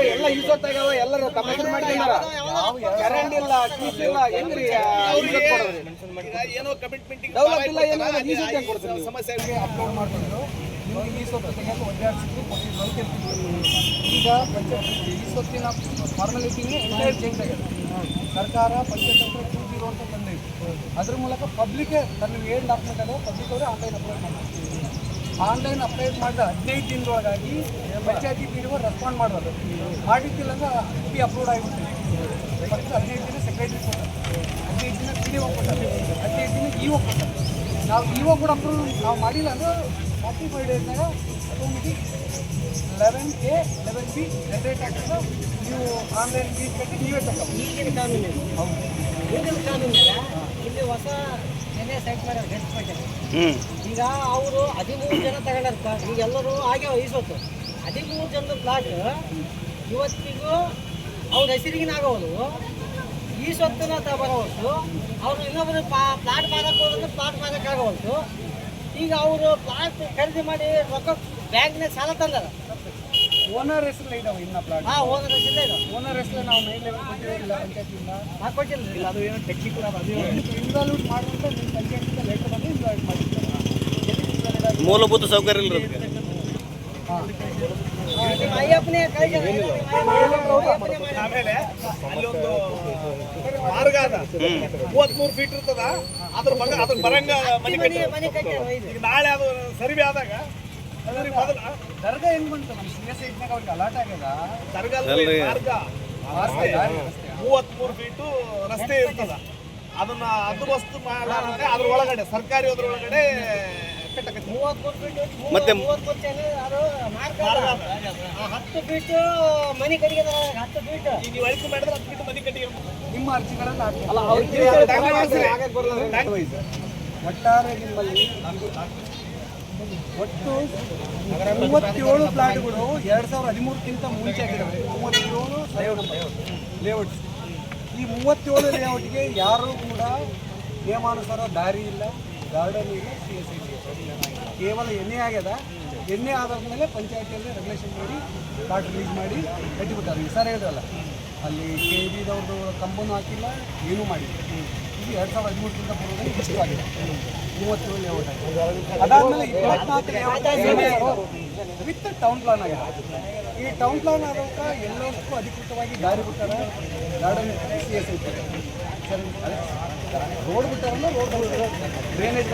ಎಲ್ಲ ಈಸೊತ್ತಾಗವ, ಎಲ್ಲರೂ ತಮ್ಮ ಹೆಸರು ಮಾಡ್ಕೊಂಡಾರ. ಕರೆಂಟ್ ಇಲ್ಲ, ಕೀಸ್ ಇಲ್ಲ, ಹೆಂಗ್ರಿ ಏನೋ ಕಮಿಟ್ಮೆಂಟ್ ಡೆವಲಪ್ ಇಲ್ಲ, ಏನೋ ಈಸೊತ್ತಾಗ ಕೊಡ್ತಾರೆ. ಸಮಸ್ಯೆಗೆ ಅಪ್ಲೋಡ್ ಮಾಡ್ಕೊಂಡು ನಿಮಗೆ ಈಸೊತ್ತಿಗೆ ಒದ್ದಾಡಿಸಿದ್ರು ಕೊಟ್ಟಿದ್ದು. ಈಗ ಪಂಚಾಯತ್ ಈಸೊತ್ತಿನ ಫಾರ್ಮಾಲಿಟಿನೇ ಎಂಟೈರ್ ಚೇಂಜ್ ಆಗಿದೆ. ಸರ್ಕಾರ ಪಂಚಾಯತ್ ಹತ್ರ 2.0 ಅಂತ ತಂದಿತ್ತು. ಅದ್ರ ಮೂಲಕ ಪಬ್ಲಿಕ್ಗೆ ತನ್ನ ಏನು ಡಾಕ್ಯುಮೆಂಟ್ ಅದಾವೆ ಪಬ್ಲಿಕ್ ಅವರೇ ಆನ್ಲೈನ್ ಅಪ್ಲೋಡ್ ಮಾಡ್ತಾರೆ. ಆನ್ಲೈನ್ ಅಪ್ಲೈ ಮಾಡಿದ 15 ದಿನದೊಳಗಾಗಿ ಪಂಚಾಯತಿ PDO ರೆಸ್ಪಾಂಡ್ ಮಾಡೋದು. ಮಾಡಿದ್ದಿಲ್ಲ ಅಂದ್ರೆ ಅಪ್ಲೋಡ್ ಆಗಿಬಿಡ್ತೀವಿ. ಫಸ್ಟ್ 15 ದಿನ ಸೆಕ್ರೆಟರಿ ಕೊಡ್ತಾರೆ, 15 ದಿನ PDO ಕೊಡ್ತಾರೆ, 15 ದಿನ EO ಕೊಡ್ತಾರೆ. ನಾವು EO ಕೂಡ ಅಪ್ರೂವ್ ನಾವು ಮಾಡಿಲ್ಲ ಅಂದ್ರೆ 45 ಡೇಸ್ನಾಗ ಆಟೋಮೆಟಿಕ್ 11A 11B ಜನರೇಟ್ ಆಗ್ತದೆ. ನೀವು ಆನ್ಲೈನ್ ಫೀಸ್ ಕಟ್ಟಿ ನೀವೇ ತಗೋಬೋದು. ಈಗಿನ ಕಾನೂನು ಹೌದು. ಈಗಿನ ಕಾನೂನಿಲ್ಲ. ಇಲ್ಲಿ ಹೊಸ ಸೈಟ್ ಮಾಡ್ಯಾರ ಗೆಸ್ಟ್ ಪಂಚಾಯತ್. ಈಗ ಅವರು 13 ಜನ ತಗೊಂಡಾರ. ಈಗ ಎಲ್ಲರೂ ಆಗ್ಯಾವ ಈಸೊತ್ತು 13 ಜನದ ಪ್ಲಾಟ್ ಇವತ್ತಿಗೂ ಅವ್ರ ಹೆಸರಿಗಿನ ಆಗೋದು. ಈ ಸೊತ್ತನ್ನ ತಗೊಬರವಲ್ತು. ಅವರು ಇನ್ನೊಬ್ಬರು ಪ್ಲಾಟ್ ಮಾರಕ್ಕೆ ಹೋದ್ರೆ ಪ್ಲಾಟ್ ಮಾರಕ್ಕಾಗವಲ್ತು. ಈಗ ಅವರು ಪ್ಲಾಟ್ ಖರೀದಿ ಮಾಡಿ ರೊಕ್ಕ ಬ್ಯಾಂಕ್ನಾಗ ಸಾಲ ತಂದಾರ. ಓನರ್ ಹೆಸರು ಇದಾವೆ ಇನ್ನು ಪ್ಲಾಟ್. ಓನರ್ ಹೆಸರೇ ಇದೆ. ಓನರ್ ಹೆಸರು ನಾವು ಮೇಲ್ ಲೆವೆಲ್ ಕೊಟ್ಟಿಲ್ಲ, ಪಂಚಾಯತಿಂದ ಕೊಟ್ಟಿಲ್ಲ. ಅದು ಏನೋ ಟೆಕ್ನಿಕಲ್ ಇನ್ವಾಲ್ವ್ ಮಾಡುವಂತ ನಿಮ್ಮ ಪಂಚಾಯತಿಂದ ಲೆಟರ್ ಬಂದು ಇನ್ವಾಲ್ವ್ ಮಾಡಿರ್ತಾರೆ. ಮೂಲಭೂತ ಸೌಕರ್ಯ ಇಲ್ಲ. ನಿಮ್ಮ ಅಯ್ಯಪ್ಪನೇ ಆಮೇಲೆ ಅಲ್ಲಿ ಒಂದು ಮಾರ್ಗ ಅದ 33 ಫೀಟ್ ಇರ್ತದ. ಅದ್ರ ಬರಂಗ ಮನೆ ಕಟ್ಟಾರ. ಈಗ ನಾಳೆ ಅದು ಸರ್ವೆ ಆದಾಗ ಅದ್ರಿಗೆ ಮೊದಲ ದರ್ಗಾ ಹೆಂಗ್ ಬಂತು ನಮ್ಮ CSI ಇದ್ನಾಗ ಅವ್ರಿಗೆ ಅಲಾಟ್ ಆಗ್ಯದ. ಸರ್ಗಲ್ ಮಾರ್ಗ 33 ಫೀಟು ರಸ್ತೆ ಇರ್ತದ. ಅದನ್ನ ವಸ್ತು ಮಾಡಲಾರ್ದೆ ಅದ್ರ ಒಳಗಡೆ ಸರ್ಕಾರಿ ಅದ್ರ ಒಳಗಡೆ ಕಟ್ಟಕತ್ತಿ 33 10 ಫೀಟ್ ಮನೆ ಕಡೆಗೆ 10 ಫೀಟ್. ಈಗ ನೀವು ಅಳಿಕೆ ಮಾಡಿದ್ರೆ 10 ಫೀಟ್ ಮನೆ ಕಟ್ಟಿಗೆ ನಿಮ್ಮ ಅರ್ಜಿಗಳನ್ನ ಅಲ್ಲ ಒಟ್ಟಾರೆ ನಿಮ್ಮಲ್ಲಿ ಒಟ್ಟು 37 ಪ್ಲಾಟ್ಗಳು 2013ಕ್ಕಿಂತ ಮುಂಚೆ ಆಗಿದ್ದಾವೆ. 37 ಲೇಔಟ್ಸ್. ಈ 37 ಲೇಔಟ್ಗೆ ಯಾರೂ ಕೂಡ ನಿಯಮಾನುಸಾರ ದಾರಿ ಇಲ್ಲ, ಗಾರ್ಡನ್ ಇಲ್ಲ, CSI ಕೇವಲ ಎಣ್ಣೆ ಆಗ್ಯದ. ಎಣ್ಣೆ ಆದಾದ್ಮೇಲೆ ಪಂಚಾಯತಿಯಲ್ಲಿ ರೆಗ್ಯುಲೇಷನ್ ಮಾಡಿ ಪ್ಲಾಟ್ ರಿಲೀಸ್ ಮಾಡಿ ಕಟ್ಟಿಬಿಟ್ಟಾರೆ. ಈ ಸರ್ ಹೇಳಿದ್ರಲ್ಲ, ಅಲ್ಲಿ KBದವ್ರದ್ದು ಕಂಬನೂ ಹಾಕಿಲ್ಲ, ಏನೂ ಮಾಡಿಲ್ಲ. ಇದು 2013ಕ್ಕಿಂತ ಪೂರ್ವದಲ್ಲಿ ಇಷ್ಟು ಆಗಿದೆ. 37 ಲೇಔಟ್ ಆಗಿದೆ. ಅದಾದಮೇಲೆ 24 ಲೇಔಟ್ ವಿತ್ ಟೌನ್ ಪ್ಲಾನ್ ಆಗಿದೆ. ಈ ಟೌನ್ ಪ್ಲಾನ್ ಆದಾಗ ಎಲ್ಲದಕ್ಕೂ ಅಧಿಕೃತವಾಗಿ ದಾರಿ ಬಿಟ್ಟಾರೆ, ಗಾರ್ಡನ್ CSI ಇರ್ತಾರೆ. ಸರಿ, ರೋಡ್ ಬಿಟ್ಟಾರಲ್ಲ, ರೋಡ್ ಡ್ರೈನೇಜ್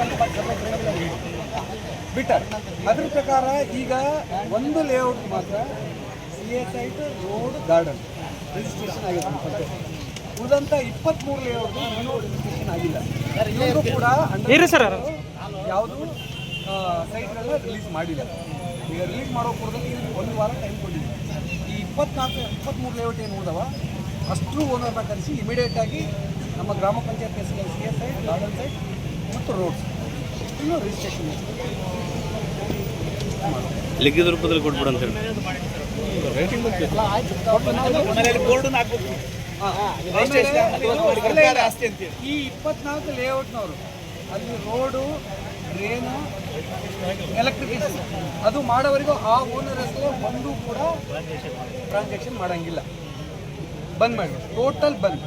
ಬಿಟ್ಟಾರೆ. ಅದ್ರ ಪ್ರಕಾರ ಈಗ ಒಂದು ಲೇಔಟ್ ಮಾತ್ರ CSI ರೋಡ್ ಗಾರ್ಡನ್ ರಿಜಿಸ್ಟ್ರೇಷನ್ ಆಗಿದೆ ನಮ್ಮ ಪಂಚಾಯತ್. ಉಳಿದಂಥ 23 ಲೇಔಟ್ ಇನ್ನೂ ರಿಜಿಸ್ಟ್ರೇಷನ್ ಆಗಿಲ್ಲ. ಇವರು ಕೂಡ ಯಾವುದು ಸೈಟ್ಗಳನ್ನ ರಿಲೀಸ್ ಮಾಡಿಲ್ಲ. ಈಗ ರಿಲೀಸ್ ಮಾಡೋ ಪೂರ್ವದಲ್ಲಿ 1 ವಾರ ಟೈಮ್ ಕೊಟ್ಟಿದ್ದೀವಿ. ಈ 23 ಲೇಔಟ್ ಏನು ಉಳಿದವ ಅಷ್ಟು ಓನರ್ನ ಕರೆಸಿ ಇಮಿಡಿಯೇಟಾಗಿ ನಮ್ಮ ಗ್ರಾಮ ಪಂಚಾಯತ್ ಹೆಸರಲ್ಲಿ CSI ಗಾರ್ಡನ್ ಸೈಟ್ ಮತ್ತು ರೋಡ್ಸ್ ಇನ್ನೂ ರಿಜಿಸ್ಟ್ರೇಷನ್ ಲಿಖಿತ ರೂಪದಲ್ಲಿ ಕೊಟ್ಬಿಡು ಅಂತ ಹೇಳಿ ಬೋರ್ಡ್ ಹಾಕ್ಬೇಕು. ಈ 24 ಲೇಔಟ್ನವರು ಅಲ್ಲಿ ರೋಡು, ಡ್ರೇನು, ಎಲೆಕ್ಟ್ರಿಸಿಟಿ ಅದು ಮಾಡೋವರೆಗೂ ಆ ಓನರ್ ಹೆಸರೇ ಒಂದು ಕೂಡ ಟ್ರಾನ್ಸಾಕ್ಷನ್ ಮಾಡೋಂಗಿಲ್ಲ. ಬಂದ್ ಮಾಡಿ, ಟೋಟಲ್ ಬಂದ್.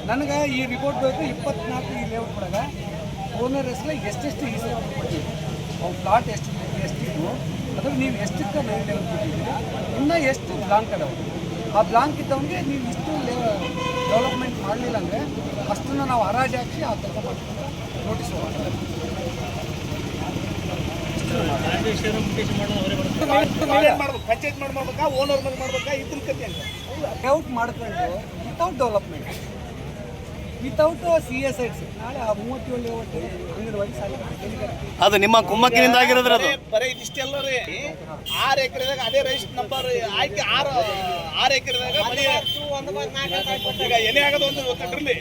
ನನಗೆ ಈ ರಿಪೋರ್ಟ್ ಬೇಕು. 24 ಈ ಲೇಔಟ್ ಒಳಗ ಓನರ್ ಹೆಸರೇ ಎಷ್ಟೆಷ್ಟು ಈ ಸಲ ಕೊಟ್ಟಿದ್ದೀವಿ, ಅವ್ರ ಪ್ಲಾಟ್ ಎಷ್ಟಿತ್ತು, ಅದ್ರ ನೀವು ಎಷ್ಟಕ್ಕೆ ಮೈನ್ ಲೆವೆಲ್ ಕೊಟ್ಟಿದ್ದೀರಿ, ಇನ್ನೂ ಎಷ್ಟು ಬ್ಲಾಂಕ್ ಅದಾವೆ. ಆ ಬ್ಲಾಂಕ್ ಇದ್ದವನಿಗೆ ನೀವು ಇಷ್ಟು ಡೆವಲಪ್ಮೆಂಟ್ ಮಾಡಲಿಲ್ಲ ಅಂದರೆ ಅಷ್ಟನ್ನು ನಾವು ಹರಾಜು ಹಾಕಿ ಆ ಕೆಲಸ ಮಾಡ್ಕೊಂಡು ನೋಟಿಸ್ ಪಂಚಾಯತ್ ಮಾಡ್ಬೇಕಾ ಓನರ್ ಮಾಡ್ಬೇಕಾ ಇದ್ರ ಕತೆ ಅಂತ ಲೇಔಟ್ ಮಾಡ್ಕೊಂಡು ವಿತೌಟ್ ಡೆವಲಪ್ಮೆಂಟ್, ವಿತೌಟ್ CSIs ನಾಳೆ ಆ 37 ಲೇಔಟ್ ಅಂಗನವಾಡಿ ಶಾಲೆ ಅದು ನಿಮ್ಮ ಕುಮ್ಮಕ್ಕಿನಿಂದ ಆಗಿರೋದ್ರ ಅದು. ಬರೀ ಇದಿಷ್ಟೆಲ್ಲ ರೀ 6 ಎಕರೆದಾಗ ಅದೇ ರೈಸ್ ನಂಬರ್ ಆಯ್ಕೆ 6 ಎಕರೆದಾಗ ಈಗ ಎನೆ ಆಗೋದು ಒಂದು ಗೊತ್ತಿರಲಿ,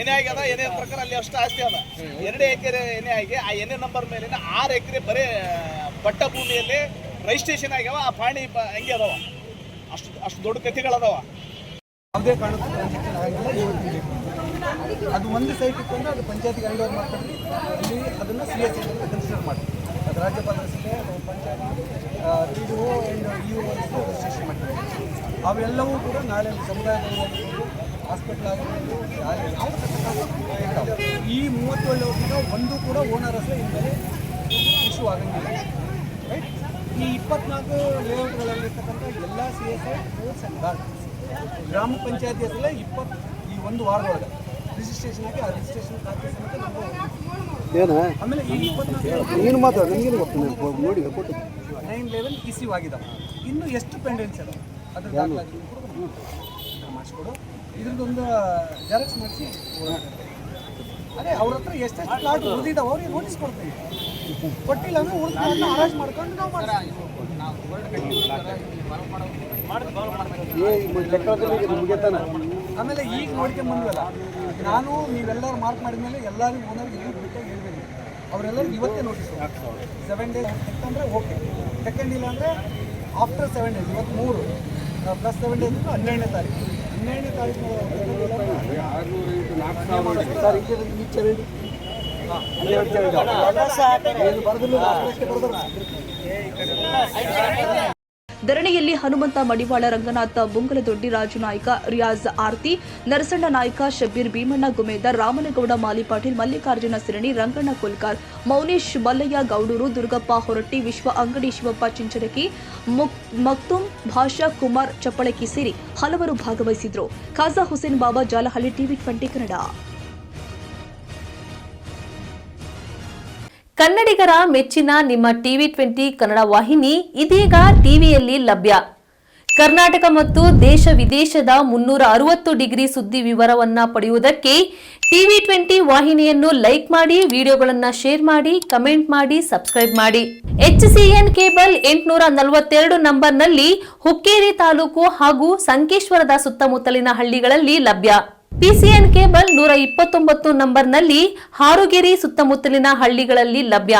ಎನೆ ಆಗ್ಯದ ಎನೆ ಪ್ರಕಾರ ಅಲ್ಲಿ ಅಷ್ಟು ಆಸ್ತಿ ಅದ. 2 ಎಕರೆ ಎನೆ ಆಗಿ ಆ ಎನೆ ನಂಬರ್ ಮೇಲಿನ 6 ಎಕರೆ ಬರೀ ಪಟ್ಟ ಭೂಮಿಯಲ್ಲಿ ರಿಜಿಸ್ಟ್ರೇಷನ್ ಆಗ್ಯಾವ. ಆ ಪಾಣಿ ಹಂಗೆ ಅದಾವ, ಅಷ್ಟು ದೊಡ್ಡ ಕಥೆಗಳದಾವ. ಯಾವುದೇ ಕಾರಣಕ್ಕೂ ಟ್ರಾನ್ಸಾಕ್ಷನ್ ಆಗಿಲ್ಲ ಇವತ್ತಿಗೆ. ಅದು ಒಂದು ಸೈಟ್ ಇಟ್ಕೊಂಡ್ರೆ ಅದು ಪಂಚಾಯತಿಗೆ ಹ್ಯಾಂಡ್ ಓವರ್ ಮಾಡ್ಕೊಂಡು ಅಲ್ಲಿ ಅದನ್ನು CSI ಅಂತ ಕನ್ಸಿಡರ್ ಮಾಡ್ತೀವಿ. ಅದು ರಾಜ್ಯಪಾಲರ ಸಭೆ ಪಂಚಾಯತಿ PDO ಆ್ಯಂಡ್ EO ರಿಜಿಸ್ಟ್ರೇಷನ್ ಮಾಡ್ತೀವಿ. ಅವೆಲ್ಲವೂ ಕೂಡ ನಾಳೆ ಸಮುದಾಯದಲ್ಲಿ ಹಾಸ್ಪಿಟ್ಲ್ ಆಗಿರ್ಬೋದು ಈ 37 ವರ್ಷದ ಒಂದು ಕೂಡ ಓನರ್ ಹೆಸರು ಇನ್ಮೇಲೆ ಇಶ್ಯೂ ಆಗಂಗಿಲ್ಲ. ರೈಟ್, ಈ 24 ಲೇಔಟ್ಗಳಲ್ಲಿರ್ತಕ್ಕಂಥ ಎಲ್ಲ CSI ರೂಲ್ಸ್ ಆ್ಯಂಡ್ ಗಾರ್ಡ್ ಗ್ರಾಮ ಪಂಚಾಯತಿ ಹೆಸರಲ್ಲೇ ಈ ಒಂದು ವಾರದೊಳಗೆ ರಿಜಿಸ್ಟ್ರೇಷನ್ ಆಗಿ ಆ ರಿಜಿಸ್ಟ್ರೇಷನ್ ಖಾತೆ ಸಮೇತ ನಮಗೆ ಆಮೇಲೆ ಈ 24 ನೋಡಿ 9/11 ಇಶ್ಯೂ ಆಗಿದ್ದಾವೆ. ಇನ್ನು ಎಷ್ಟು ಪೆಂಡೆನ್ಸ್ ಅದಾವೆ ಅದ್ರ ದಾಖಲಾತಿ ಮಾಡಿಸ್ಕೊಡು. ಇದ್ರದ್ದೊಂದು ಜೆರಾಕ್ಸ್ ಮಾಡಿಸಿ ಅದೇ ಅವ್ರ ಹತ್ರ ಎಷ್ಟೆಷ್ಟು ಪ್ಲಾಟ್ ಉಳಿದಿದ್ದಾವೆ ಅವ್ರಿಗೆ ನೋಟಿಸ್ ಕೊಡ್ತೀವಿ. ಕೊಟ್ಟಿಲ್ಲ ಅಂದ್ರೆ ಉಳಿದ ಅರೇಂಜ್ ಮಾಡ್ಕೊಂಡು ನಾವು ಆಮೇಲೆ ಈಗ ನೋಡ್ಕೊಂಡ್ ಬಂದ್ವಲ್ಲ, ನಾನು ನೀವೆಲ್ಲರೂ ಮಾರ್ಕ್ ಮಾಡಿದ್ಮೇಲೆ ಎಲ್ಲರಿಗೂ ಓನರ್ಗೆ ಏನು ಬಿಟ್ಟಾಗಿ ಹೇಳ್ಬೇಕು. ಅವರೆಲ್ಲರಿಗೂ ಇವತ್ತೇ ನೋಟಿಸ್ 7 ಡೇಸ್ ಅಂದರೆ ಓಕೆ, ಸೆಕೆಂಡ್ ಇಲ್ಲ ಅಂದರೆ ಆಫ್ಟರ್ 7 ಡೇಸ್. ಇವತ್ತು 3 ಪ್ಲಸ್ 7 ಡೇಸ್ 12ನೇ ತಾರೀಕು 12ನೇ ತಾರೀಕು ಧರಣಿಯಲ್ಲಿ ಹನುಮಂತ ಮಡಿವಾಳ, ರಂಗನಾಥ ಬುಂಗಲದೊಡ್ಡಿ, ರಾಜು ನಾಯ್ಕ, ರಿಯಾಜ್ ಆರ್ತಿ, ನರಸಣ್ಣ ನಾಯ್ಕ, ಶಬ್ಬೀರ್ ಭೀಮಣ್ಣ ಗುಮೇದಾರ್, ರಾಮನಗೌಡ ಮಾಲಿ ಪಾಟೀಲ್, ಮಲ್ಲಿಕಾರ್ಜುನ ಸಿರಣಿ, ರಂಗಣ್ಣ ಕೋಲ್ಕಾರ್, ಮೌನೇಶ್ ಮಲ್ಲಯ್ಯ ಗೌಡೂರು, ದುರ್ಗಪ್ಪ ಹೊರಟ್ಟಿ, ವಿಶ್ವ ಅಂಗಡಿ, ಶಿವಪ್ಪ ಚಿಂಚರಕಿ, ಮಕ್ತುಮ್ ಭಾಷಾ, ಕುಮಾರ್ ಚಪ್ಪಳಕಿ ಸೇರಿ ಹಲವರು ಭಾಗವಹಿಸಿದ್ರು. ಖಾಜಾ ಹುಸೇನ್ ಬಾಬಾ, ಜಾಲಹಳ್ಳಿ, TV20 ಕನ್ನಡ. ಕನ್ನಡಿಗರ ಮೆಚ್ಚಿನ ನಿಮ್ಮ TV20 ಕನ್ನಡ ವಾಹಿನಿ ಇದೀಗ ಟಿವಿಯಲ್ಲಿ ಲಭ್ಯ. ಕರ್ನಾಟಕ ಮತ್ತು ದೇಶ ವಿದೇಶದ 360 ಡಿಗ್ರಿ ಸುದ್ದಿ ವಿವರವನ್ನ ಪಡೆಯುವುದಕ್ಕೆ TV20 ವಾಹಿನಿಯನ್ನು ಲೈಕ್ ಮಾಡಿ, ವಿಡಿಯೋಗಳನ್ನು ಶೇರ್ ಮಾಡಿ, ಕಮೆಂಟ್ ಮಾಡಿ, ಸಬ್ಸ್ಕ್ರೈಬ್ ಮಾಡಿ. HCN ಕೇಬಲ್ 842 ನಂಬರ್ನಲ್ಲಿ ಹುಕ್ಕೇರಿ ತಾಲೂಕು ಹಾಗೂ ಸಂಕೇಶ್ವರದ ಸುತ್ತಮುತ್ತಲಿನ ಹಳ್ಳಿಗಳಲ್ಲಿ ಲಭ್ಯ. PCN ಕೇಬಲ್ 129 ನಂಬರ್ನಲ್ಲಿ ಹಾರುಗೆರೆ ಸುತ್ತಮುತ್ತಲಿನ ಹಳ್ಳಿಗಳಲ್ಲಿ ಲಭ್ಯ.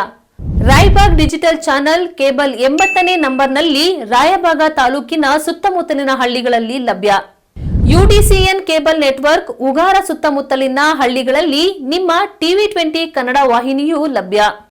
ರಾಯಬಾಗ್ ಡಿಜಿಟಲ್ ಚಾನೆಲ್ ಕೇಬಲ್ 80ನೇ ನಂಬರ್ನಲ್ಲಿ ರಾಯಬಾಗ ತಾಲೂಕಿನ ಸುತ್ತಮುತ್ತಲಿನ ಹಳ್ಳಿಗಳಲ್ಲಿ ಲಭ್ಯ. UDCN ಕೇಬಲ್ ನೆಟ್ವರ್ಕ್ ಉಗಾರ ಸುತ್ತಮುತ್ತಲಿನ ಹಳ್ಳಿಗಳಲ್ಲಿ ನಿಮ್ಮ TV20 ಕನ್ನಡ ವಾಹಿನಿಯೂ ಲಭ್ಯ.